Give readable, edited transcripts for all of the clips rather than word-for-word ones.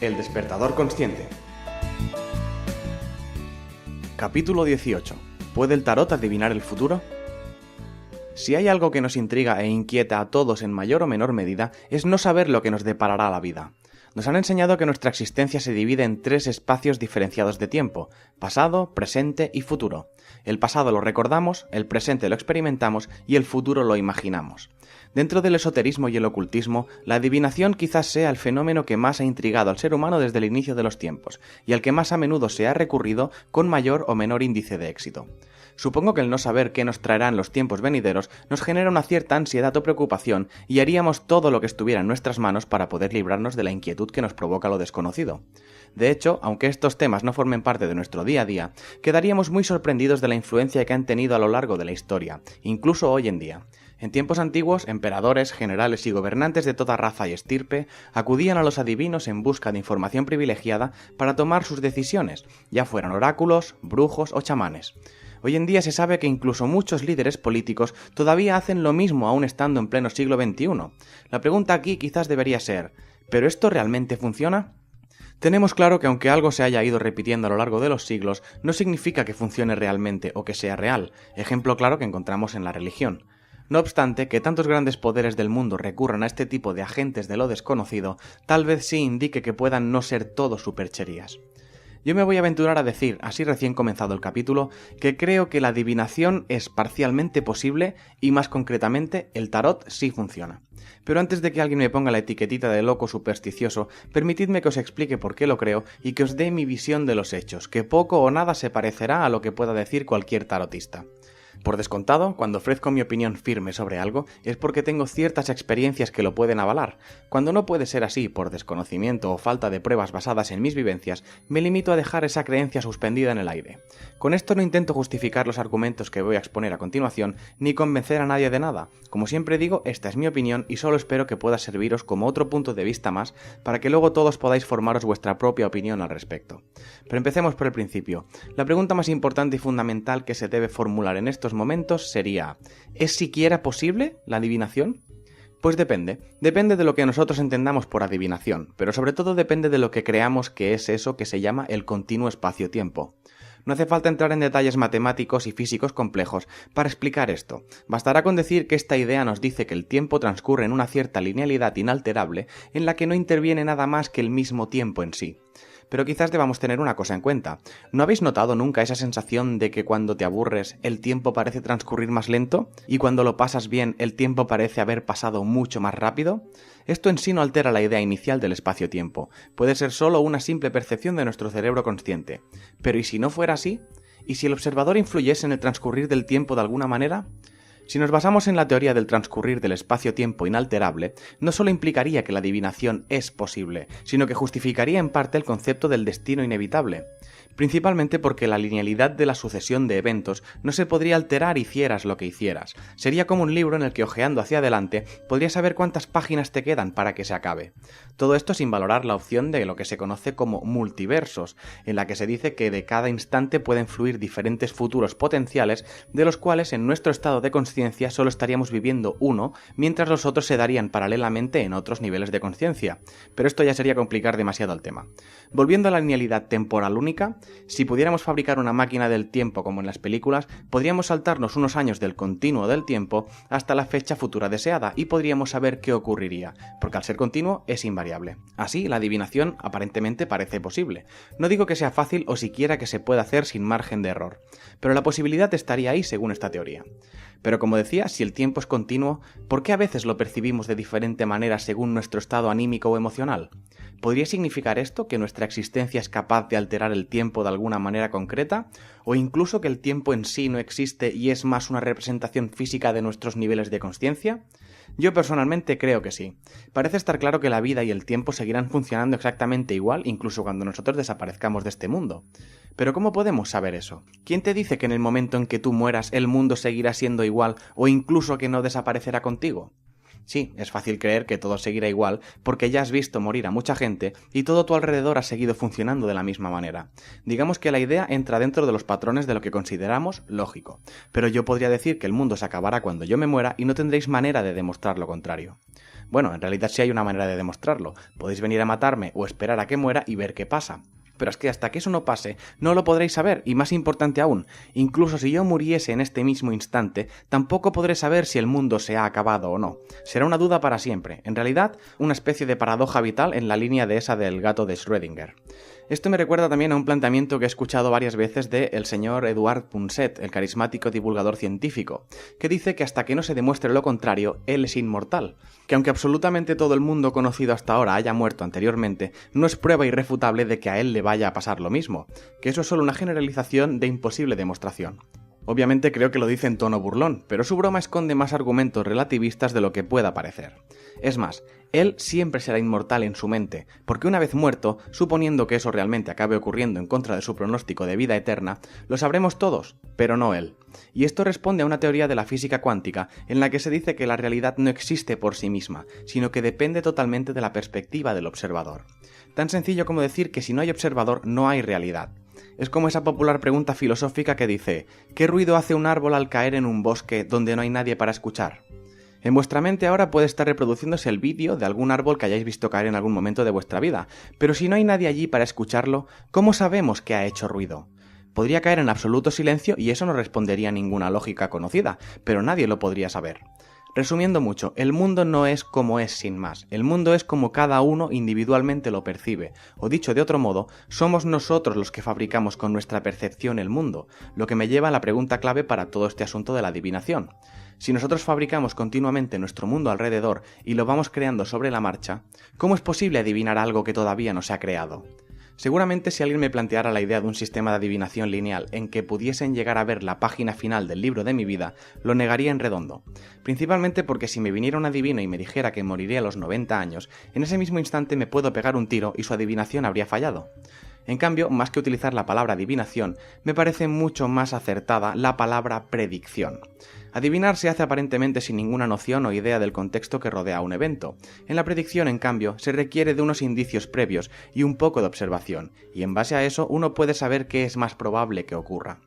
El despertador consciente. Capítulo 18. ¿Puede el tarot adivinar el futuro? Si hay algo que nos intriga e inquieta a todos en mayor o menor medida, es no saber lo que nos deparará la vida. Nos han enseñado que nuestra existencia se divide en 3 espacios diferenciados de tiempo: pasado, presente y futuro. El pasado lo recordamos, el presente lo experimentamos y el futuro lo imaginamos. Dentro del esoterismo y el ocultismo, la adivinación quizás sea el fenómeno que más ha intrigado al ser humano desde el inicio de los tiempos, y al que más a menudo se ha recurrido con mayor o menor índice de éxito. Supongo que el no saber qué nos traerán los tiempos venideros nos genera una cierta ansiedad o preocupación y haríamos todo lo que estuviera en nuestras manos para poder librarnos de la inquietud que nos provoca lo desconocido. De hecho, aunque estos temas no formen parte de nuestro día a día, quedaríamos muy sorprendidos de la influencia que han tenido a lo largo de la historia, incluso hoy en día. En tiempos antiguos, emperadores, generales y gobernantes de toda raza y estirpe acudían a los adivinos en busca de información privilegiada para tomar sus decisiones, ya fueran oráculos, brujos o chamanes. Hoy en día se sabe que incluso muchos líderes políticos todavía hacen lo mismo aún estando en pleno siglo XXI. La pregunta aquí quizás debería ser: ¿pero esto realmente funciona? Tenemos claro que aunque algo se haya ido repitiendo a lo largo de los siglos, no significa que funcione realmente o que sea real, ejemplo claro que encontramos en la religión. No obstante, que tantos grandes poderes del mundo recurran a este tipo de agentes de lo desconocido, tal vez sí indique que puedan no ser todo supercherías. Yo me voy a aventurar a decir, así recién comenzado el capítulo, que creo que la adivinación es parcialmente posible y más concretamente el tarot sí funciona. Pero antes de que alguien me ponga la etiquetita de loco supersticioso, permitidme que os explique por qué lo creo y que os dé mi visión de los hechos, que poco o nada se parecerá a lo que pueda decir cualquier tarotista. Por descontado, cuando ofrezco mi opinión firme sobre algo, es porque tengo ciertas experiencias que lo pueden avalar. Cuando no puede ser así, por desconocimiento o falta de pruebas basadas en mis vivencias, me limito a dejar esa creencia suspendida en el aire. Con esto no intento justificar los argumentos que voy a exponer a continuación, ni convencer a nadie de nada. Como siempre digo, esta es mi opinión y solo espero que pueda serviros como otro punto de vista más, para que luego todos podáis formaros vuestra propia opinión al respecto. Pero empecemos por el principio. La pregunta más importante y fundamental que se debe formular en estos momentos sería: ¿es siquiera posible la adivinación? Pues depende de lo que nosotros entendamos por adivinación, pero sobre todo depende de lo que creamos que es eso que se llama el continuo espacio-tiempo. No hace falta entrar en detalles matemáticos y físicos complejos para explicar esto. Bastará con decir que esta idea nos dice que el tiempo transcurre en una cierta linealidad inalterable en la que no interviene nada más que el mismo tiempo en sí. Pero quizás debamos tener una cosa en cuenta. ¿No habéis notado nunca esa sensación de que cuando te aburres el tiempo parece transcurrir más lento? ¿Y cuando lo pasas bien el tiempo parece haber pasado mucho más rápido? Esto en sí no altera la idea inicial del espacio-tiempo. Puede ser solo una simple percepción de nuestro cerebro consciente. Pero ¿y si no fuera así? ¿Y si el observador influyese en el transcurrir del tiempo de alguna manera? Si nos basamos en la teoría del transcurrir del espacio-tiempo inalterable, no solo implicaría que la adivinación es posible, sino que justificaría en parte el concepto del destino inevitable. Principalmente porque la linealidad de la sucesión de eventos no se podría alterar hicieras lo que hicieras. Sería como un libro en el que, hojeando hacia adelante, podrías saber cuántas páginas te quedan para que se acabe. Todo esto sin valorar la opción de lo que se conoce como multiversos, en la que se dice que de cada instante pueden fluir diferentes futuros potenciales, de los cuales en nuestro estado de conciencia solo estaríamos viviendo uno, mientras los otros se darían paralelamente en otros niveles de conciencia. Pero esto ya sería complicar demasiado el tema. Volviendo a la linealidad temporal única, si pudiéramos fabricar una máquina del tiempo como en las películas, podríamos saltarnos unos años del continuo del tiempo hasta la fecha futura deseada y podríamos saber qué ocurriría, porque al ser continuo es invariable. Así, la adivinación aparentemente parece posible. No digo que sea fácil o siquiera que se pueda hacer sin margen de error, pero la posibilidad estaría ahí según esta teoría. Pero como decía, si el tiempo es continuo, ¿por qué a veces lo percibimos de diferente manera según nuestro estado anímico o emocional? ¿Podría significar esto que nuestra existencia es capaz de alterar el tiempo de alguna manera concreta? ¿O incluso que el tiempo en sí no existe y es más una representación física de nuestros niveles de consciencia? Yo personalmente creo que sí. Parece estar claro que la vida y el tiempo seguirán funcionando exactamente igual incluso cuando nosotros desaparezcamos de este mundo. Pero ¿cómo podemos saber eso? ¿Quién te dice que en el momento en que tú mueras el mundo seguirá siendo igual o incluso que no desaparecerá contigo? Sí, es fácil creer que todo seguirá igual porque ya has visto morir a mucha gente y todo a tu alrededor ha seguido funcionando de la misma manera. Digamos que la idea entra dentro de los patrones de lo que consideramos lógico, pero yo podría decir que el mundo se acabará cuando yo me muera y no tendréis manera de demostrar lo contrario. Bueno, en realidad sí hay una manera de demostrarlo. Podéis venir a matarme o esperar a que muera y ver qué pasa. Pero es que hasta que eso no pase, no lo podréis saber, y más importante aún, incluso si yo muriese en este mismo instante, tampoco podré saber si el mundo se ha acabado o no. Será una duda para siempre, en realidad, una especie de paradoja vital en la línea de esa del gato de Schrödinger. Esto me recuerda también a un planteamiento que he escuchado varias veces de el señor Edouard Punset, el carismático divulgador científico, que dice que hasta que no se demuestre lo contrario, él es inmortal, que aunque absolutamente todo el mundo conocido hasta ahora haya muerto anteriormente, no es prueba irrefutable de que a él le vaya a pasar lo mismo, que eso es solo una generalización de imposible demostración. Obviamente creo que lo dice en tono burlón, pero su broma esconde más argumentos relativistas de lo que pueda parecer. Es más, él siempre será inmortal en su mente, porque una vez muerto, suponiendo que eso realmente acabe ocurriendo en contra de su pronóstico de vida eterna, lo sabremos todos, pero no él. Y esto responde a una teoría de la física cuántica en la que se dice que la realidad no existe por sí misma, sino que depende totalmente de la perspectiva del observador. Tan sencillo como decir que si no hay observador no hay realidad. Es como esa popular pregunta filosófica que dice: ¿qué ruido hace un árbol al caer en un bosque donde no hay nadie para escuchar? En vuestra mente ahora puede estar reproduciéndose el vídeo de algún árbol que hayáis visto caer en algún momento de vuestra vida, pero si no hay nadie allí para escucharlo, ¿cómo sabemos que ha hecho ruido? Podría caer en absoluto silencio y eso no respondería a ninguna lógica conocida, pero nadie lo podría saber. Resumiendo mucho, el mundo no es como es sin más, el mundo es como cada uno individualmente lo percibe, o dicho de otro modo, somos nosotros los que fabricamos con nuestra percepción el mundo, lo que me lleva a la pregunta clave para todo este asunto de la adivinación. Si nosotros fabricamos continuamente nuestro mundo alrededor y lo vamos creando sobre la marcha, ¿cómo es posible adivinar algo que todavía no se ha creado? Seguramente si alguien me planteara la idea de un sistema de adivinación lineal en que pudiesen llegar a ver la página final del libro de mi vida, lo negaría en redondo. Principalmente porque si me viniera un adivino y me dijera que moriré a los 90 años, en ese mismo instante me puedo pegar un tiro y su adivinación habría fallado. En cambio, más que utilizar la palabra adivinación, me parece mucho más acertada la palabra predicción. Adivinar se hace aparentemente sin ninguna noción o idea del contexto que rodea un evento. En la predicción, en cambio, se requiere de unos indicios previos y un poco de observación, y en base a eso uno puede saber qué es más probable que ocurra.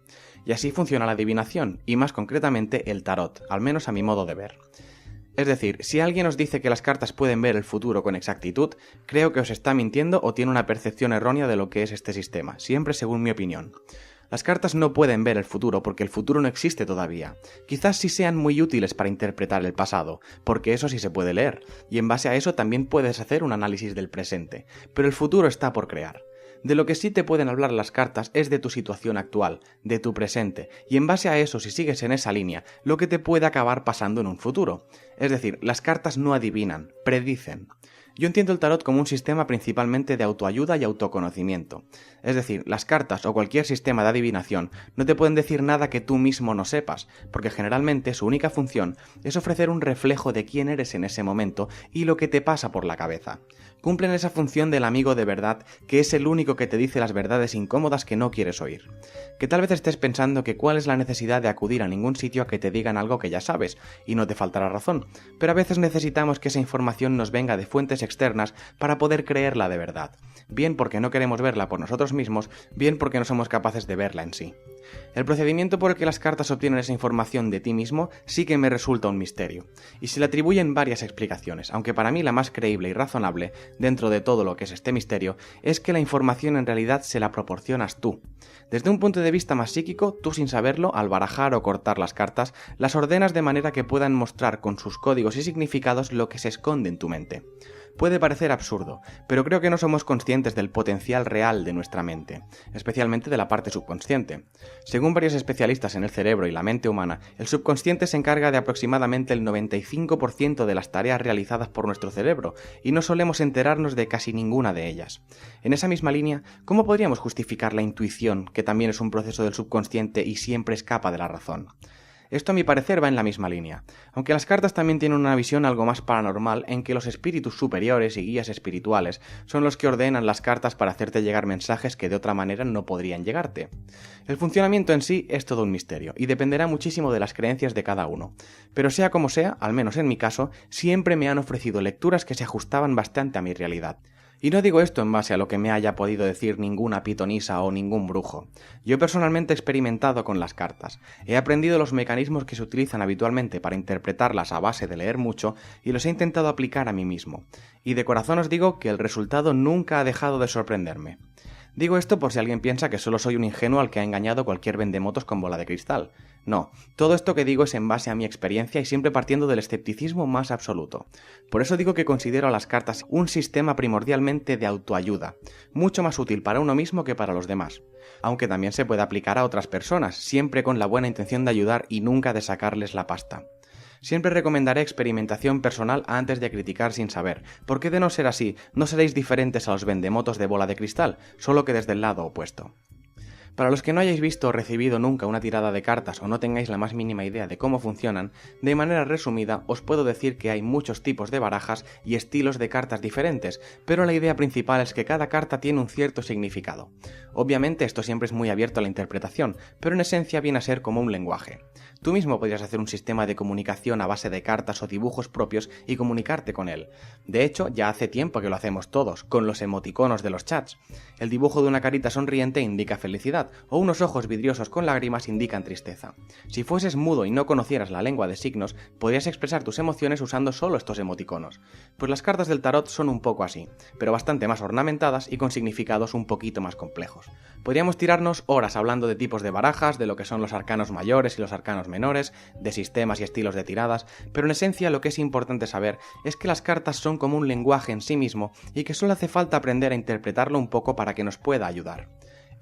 Y así funciona la adivinación, y más concretamente el tarot, al menos a mi modo de ver. Es decir, si alguien os dice que las cartas pueden ver el futuro con exactitud, creo que os está mintiendo o tiene una percepción errónea de lo que es este sistema, siempre según mi opinión. Las cartas no pueden ver el futuro porque el futuro no existe todavía. Quizás sí sean muy útiles para interpretar el pasado, porque eso sí se puede leer, y en base a eso también puedes hacer un análisis del presente, pero el futuro está por crear. De lo que sí te pueden hablar las cartas es de tu situación actual, de tu presente, y en base a eso, si sigues en esa línea, lo que te puede acabar pasando en un futuro. Es decir, las cartas no adivinan, predicen. Yo entiendo el tarot como un sistema principalmente de autoayuda y autoconocimiento. Es decir, las cartas o cualquier sistema de adivinación no te pueden decir nada que tú mismo no sepas, porque generalmente su única función es ofrecer un reflejo de quién eres en ese momento y lo que te pasa por la cabeza. Cumplen esa función del amigo de verdad, que es el único que te dice las verdades incómodas que no quieres oír. Que tal vez estés pensando que cuál es la necesidad de acudir a ningún sitio a que te digan algo que ya sabes, y no te faltará razón, pero a veces necesitamos que esa información nos venga de fuentes externas para poder creerla de verdad, bien porque no queremos verla por nosotros mismos, bien porque no somos capaces de verla en sí. El procedimiento por el que las cartas obtienen esa información de ti mismo sí que me resulta un misterio, y se le atribuyen varias explicaciones, aunque para mí la más creíble y razonable, dentro de todo lo que es este misterio, es que la información en realidad se la proporcionas tú. Desde un punto de vista más psíquico, tú sin saberlo, al barajar o cortar las cartas, las ordenas de manera que puedan mostrar con sus códigos y significados lo que se esconde en tu mente. Puede parecer absurdo, pero creo que no somos conscientes del potencial real de nuestra mente, especialmente de la parte subconsciente. Según varios especialistas en el cerebro y la mente humana, el subconsciente se encarga de aproximadamente el 95% de las tareas realizadas por nuestro cerebro, y no solemos enterarnos de casi ninguna de ellas. En esa misma línea, ¿cómo podríamos justificar la intuición, que también es un proceso del subconsciente y siempre escapa de la razón? Esto a mi parecer va en la misma línea, aunque las cartas también tienen una visión algo más paranormal en que los espíritus superiores y guías espirituales son los que ordenan las cartas para hacerte llegar mensajes que de otra manera no podrían llegarte. El funcionamiento en sí es todo un misterio y dependerá muchísimo de las creencias de cada uno, pero sea como sea, al menos en mi caso, siempre me han ofrecido lecturas que se ajustaban bastante a mi realidad. Y no digo esto en base a lo que me haya podido decir ninguna pitonisa o ningún brujo. Yo personalmente he experimentado con las cartas, he aprendido los mecanismos que se utilizan habitualmente para interpretarlas a base de leer mucho y los he intentado aplicar a mí mismo. Y de corazón os digo que el resultado nunca ha dejado de sorprenderme. Digo esto por si alguien piensa que solo soy un ingenuo al que ha engañado cualquier vendemotos con bola de cristal. No, todo esto que digo es en base a mi experiencia y siempre partiendo del escepticismo más absoluto. Por eso digo que considero a las cartas un sistema primordialmente de autoayuda, mucho más útil para uno mismo que para los demás. Aunque también se puede aplicar a otras personas, siempre con la buena intención de ayudar y nunca de sacarles la pasta. Siempre recomendaré experimentación personal antes de criticar sin saber, porque de no ser así, no seréis diferentes a los vendemotos de bola de cristal, solo que desde el lado opuesto. Para los que no hayáis visto o recibido nunca una tirada de cartas o no tengáis la más mínima idea de cómo funcionan, de manera resumida os puedo decir que hay muchos tipos de barajas y estilos de cartas diferentes, pero la idea principal es que cada carta tiene un cierto significado. Obviamente esto siempre es muy abierto a la interpretación, pero en esencia viene a ser como un lenguaje. Tú mismo podrías hacer un sistema de comunicación a base de cartas o dibujos propios y comunicarte con él. De hecho, ya hace tiempo que lo hacemos todos, con los emoticonos de los chats. El dibujo de una carita sonriente indica felicidad, o unos ojos vidriosos con lágrimas indican tristeza. Si fueses mudo y no conocieras la lengua de signos, podrías expresar tus emociones usando solo estos emoticonos. Pues las cartas del tarot son un poco así, pero bastante más ornamentadas y con significados un poquito más complejos. Podríamos tirarnos horas hablando de tipos de barajas, de lo que son los arcanos mayores y los arcanos menores, de sistemas y estilos de tiradas, pero en esencia lo que es importante saber es que las cartas son como un lenguaje en sí mismo y que solo hace falta aprender a interpretarlo un poco para que nos pueda ayudar.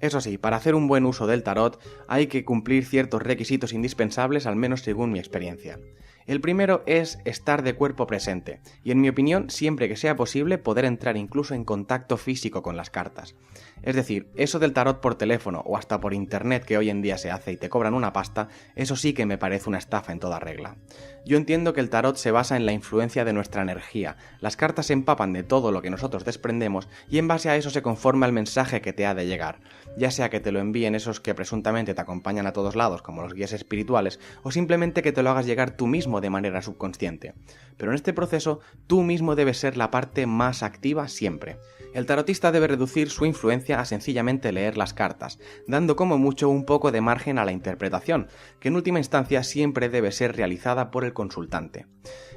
Eso sí, para hacer un buen uso del tarot hay que cumplir ciertos requisitos indispensables, al menos según mi experiencia. El primero es estar de cuerpo presente, y en mi opinión, siempre que sea posible, poder entrar incluso en contacto físico con las cartas. Es decir, eso del tarot por teléfono o hasta por internet que hoy en día se hace y te cobran una pasta, eso sí que me parece una estafa en toda regla. Yo entiendo que el tarot se basa en la influencia de nuestra energía, las cartas se empapan de todo lo que nosotros desprendemos y en base a eso se conforma el mensaje que te ha de llegar, ya sea que te lo envíen esos que presuntamente te acompañan a todos lados como los guías espirituales o simplemente que te lo hagas llegar tú mismo de manera subconsciente. Pero en este proceso, tú mismo debes ser la parte más activa siempre. El tarotista debe reducir su influencia a sencillamente leer las cartas, dando como mucho un poco de margen a la interpretación, que en última instancia siempre debe ser realizada por el consultante.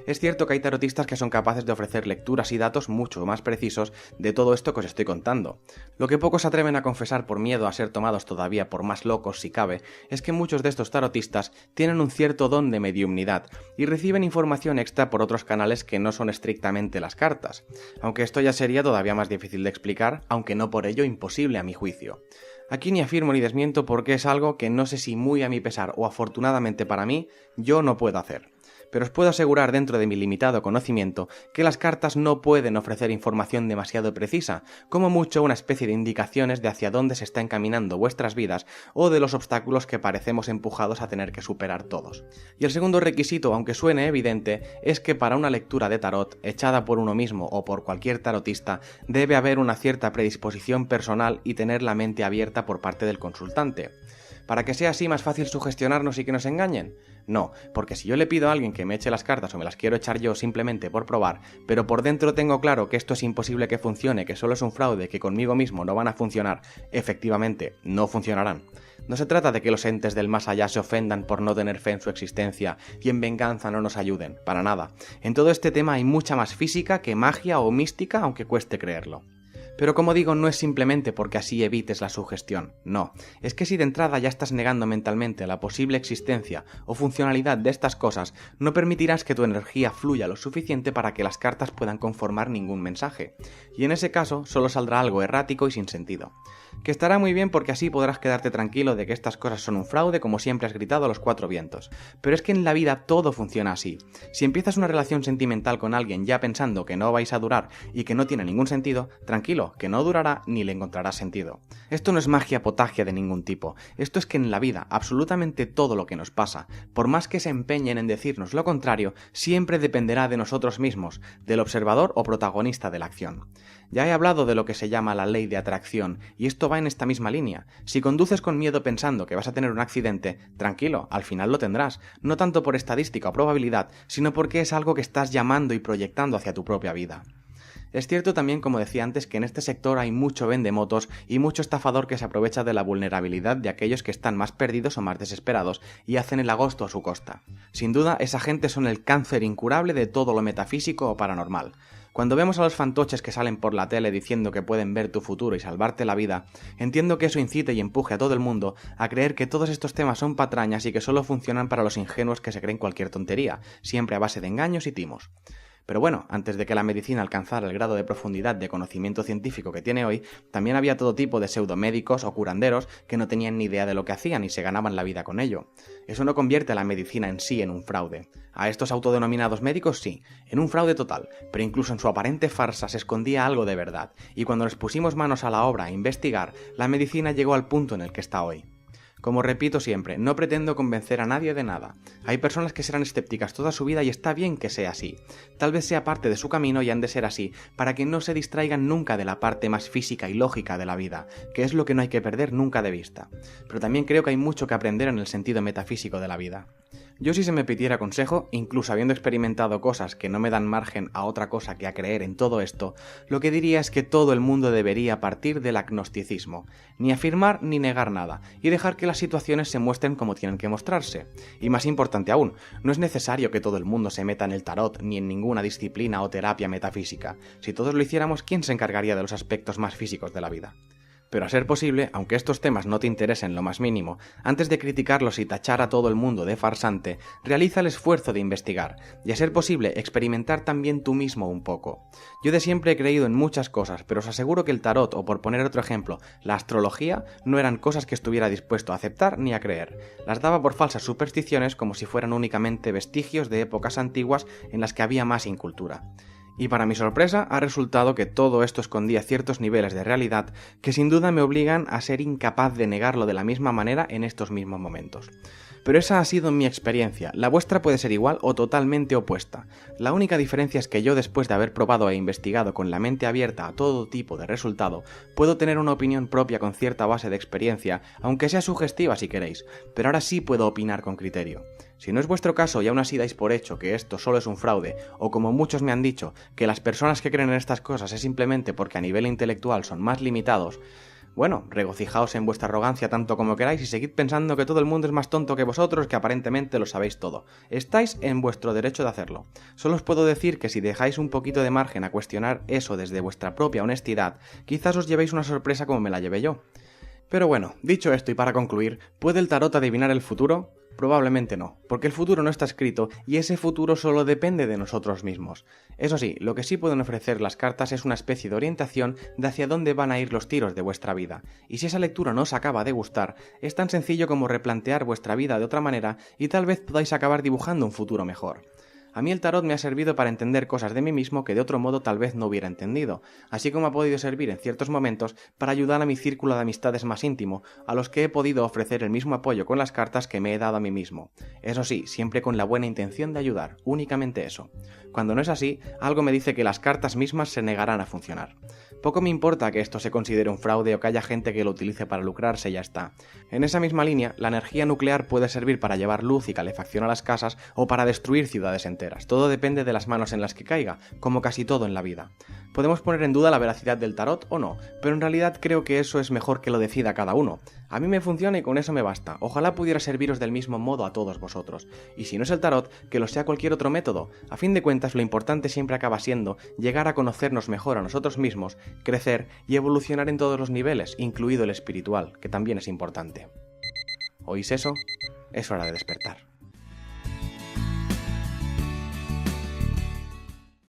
Es cierto que hay tarotistas que son capaces de ofrecer lecturas y datos mucho más precisos de todo esto que os estoy contando. Lo que pocos se atreven a confesar por miedo a ser tomados todavía por más locos si cabe, es que muchos de estos tarotistas tienen un cierto don de mediumnidad y reciben información extra por otros canales que no son estrictamente las cartas, aunque esto ya sería todavía más difícil de explicar, aunque no por ello imposible a mi juicio. Aquí ni afirmo ni desmiento porque es algo que no sé si muy a mi pesar o afortunadamente para mí, yo no puedo hacer. Pero os puedo asegurar dentro de mi limitado conocimiento que las cartas no pueden ofrecer información demasiado precisa, como mucho una especie de indicaciones de hacia dónde se está encaminando vuestras vidas o de los obstáculos que parecemos empujados a tener que superar todos. Y el segundo requisito, aunque suene evidente, es que para una lectura de tarot, echada por uno mismo o por cualquier tarotista, debe haber una cierta predisposición personal y tener la mente abierta por parte del consultante. ¿Para que sea así más fácil sugestionarnos y que nos engañen? No, porque si yo le pido a alguien que me eche las cartas o me las quiero echar yo simplemente por probar, pero por dentro tengo claro que esto es imposible que funcione, que solo es un fraude, que conmigo mismo no van a funcionar, efectivamente, no funcionarán. No se trata de que los entes del más allá se ofendan por no tener fe en su existencia y en venganza no nos ayuden, para nada. En todo este tema hay mucha más física que magia o mística, aunque cueste creerlo. Pero como digo, no es simplemente porque así evites la sugestión, no. Es que si de entrada ya estás negando mentalmente la posible existencia o funcionalidad de estas cosas, no permitirás que tu energía fluya lo suficiente para que las cartas puedan conformar ningún mensaje. Y en ese caso, solo saldrá algo errático y sin sentido. que estará muy bien porque así podrás quedarte tranquilo de que estas cosas son un fraude como siempre has gritado a los cuatro vientos. Pero es que en la vida todo funciona así. Si empiezas una relación sentimental con alguien ya pensando que no vais a durar y que no tiene ningún sentido, tranquilo, que no durará ni le encontrarás sentido. Esto no es magia potagia de ningún tipo, esto es que en la vida absolutamente todo lo que nos pasa, por más que se empeñen en decirnos lo contrario, siempre dependerá de nosotros mismos, del observador o protagonista de la acción. Ya he hablado de lo que se llama la ley de atracción, y esto va en esta misma línea. Si conduces con miedo pensando que vas a tener un accidente, tranquilo, al final lo tendrás, no tanto por estadística o probabilidad, sino porque es algo que estás llamando y proyectando hacia tu propia vida. Es cierto también, como decía antes, que en este sector hay mucho vendemotos y mucho estafador que se aprovecha de la vulnerabilidad de aquellos que están más perdidos o más desesperados y hacen el agosto a su costa. Sin duda, esa gente son el cáncer incurable de todo lo metafísico o paranormal. Cuando vemos a los fantoches que salen por la tele diciendo que pueden ver tu futuro y salvarte la vida, entiendo que eso incite y empuje a todo el mundo a creer que todos estos temas son patrañas y que solo funcionan para los ingenuos que se creen cualquier tontería, siempre a base de engaños y timos. Pero bueno, antes de que la medicina alcanzara el grado de profundidad de conocimiento científico que tiene hoy, también había todo tipo de pseudomédicos o curanderos que no tenían ni idea de lo que hacían y se ganaban la vida con ello. Eso no convierte a la medicina en sí en un fraude. A estos autodenominados médicos sí, en un fraude total, pero incluso en su aparente farsa se escondía algo de verdad, y cuando les pusimos manos a la obra a investigar, la medicina llegó al punto en el que está hoy. Como repito siempre, no pretendo convencer a nadie de nada. Hay personas que serán escépticas toda su vida y está bien que sea así. Tal vez sea parte de su camino y han de ser así, para que no se distraigan nunca de la parte más física y lógica de la vida, que es lo que no hay que perder nunca de vista. Pero también creo que hay mucho que aprender en el sentido metafísico de la vida. Yo si se me pidiera consejo, incluso habiendo experimentado cosas que no me dan margen a otra cosa que a creer en todo esto, lo que diría es que todo el mundo debería partir del agnosticismo, ni afirmar ni negar nada, y dejar que las situaciones se muestren como tienen que mostrarse. Y más importante aún, no es necesario que todo el mundo se meta en el tarot ni en ninguna disciplina o terapia metafísica. Si todos lo hiciéramos, ¿quién se encargaría de los aspectos más físicos de la vida? Pero a ser posible, aunque estos temas no te interesen lo más mínimo, antes de criticarlos y tachar a todo el mundo de farsante, realiza el esfuerzo de investigar, y a ser posible, experimentar también tú mismo un poco. Yo de siempre he creído en muchas cosas, pero os aseguro que el tarot, o por poner otro ejemplo, la astrología, no eran cosas que estuviera dispuesto a aceptar ni a creer. Las daba por falsas supersticiones como si fueran únicamente vestigios de épocas antiguas en las que había más incultura. Y para mi sorpresa ha resultado que todo esto escondía ciertos niveles de realidad que sin duda me obligan a ser incapaz de negarlo de la misma manera en estos mismos momentos. Pero esa ha sido mi experiencia, la vuestra puede ser igual o totalmente opuesta. La única diferencia es que yo, después de haber probado e investigado con la mente abierta a todo tipo de resultado, puedo tener una opinión propia con cierta base de experiencia, aunque sea sugestiva si queréis, pero ahora sí puedo opinar con criterio. Si no es vuestro caso y aún así dais por hecho que esto solo es un fraude, o como muchos me han dicho, que las personas que creen en estas cosas es simplemente porque a nivel intelectual son más limitados, bueno, regocijaos en vuestra arrogancia tanto como queráis y seguid pensando que todo el mundo es más tonto que vosotros, que aparentemente lo sabéis todo. Estáis en vuestro derecho de hacerlo. Solo os puedo decir que si dejáis un poquito de margen a cuestionar eso desde vuestra propia honestidad, quizás os llevéis una sorpresa como me la llevé yo. Pero bueno, dicho esto y para concluir, ¿puede el tarot adivinar el futuro? Probablemente no, porque el futuro no está escrito y ese futuro solo depende de nosotros mismos. Eso sí, lo que sí pueden ofrecer las cartas es una especie de orientación de hacia dónde van a ir los tiros de vuestra vida, y si esa lectura no os acaba de gustar, es tan sencillo como replantear vuestra vida de otra manera y tal vez podáis acabar dibujando un futuro mejor. A mí el tarot me ha servido para entender cosas de mí mismo que de otro modo tal vez no hubiera entendido, así como ha podido servir en ciertos momentos para ayudar a mi círculo de amistades más íntimo, a los que he podido ofrecer el mismo apoyo con las cartas que me he dado a mí mismo. Eso sí, siempre con la buena intención de ayudar, únicamente eso. Cuando no es así, algo me dice que las cartas mismas se negarán a funcionar. Poco me importa que esto se considere un fraude o que haya gente que lo utilice para lucrarse y ya está. En esa misma línea, la energía nuclear puede servir para llevar luz y calefacción a las casas o para destruir ciudades enteras. Todo depende de las manos en las que caiga, como casi todo en la vida. Podemos poner en duda la veracidad del tarot o no, pero en realidad creo que eso es mejor que lo decida cada uno. A mí me funciona y con eso me basta. Ojalá pudiera serviros del mismo modo a todos vosotros. Y si no es el tarot, que lo sea cualquier otro método. A fin de cuentas, lo importante siempre acaba siendo llegar a conocernos mejor a nosotros mismos, crecer y evolucionar en todos los niveles, incluido el espiritual, que también es importante. ¿Oís eso? Es hora de despertar.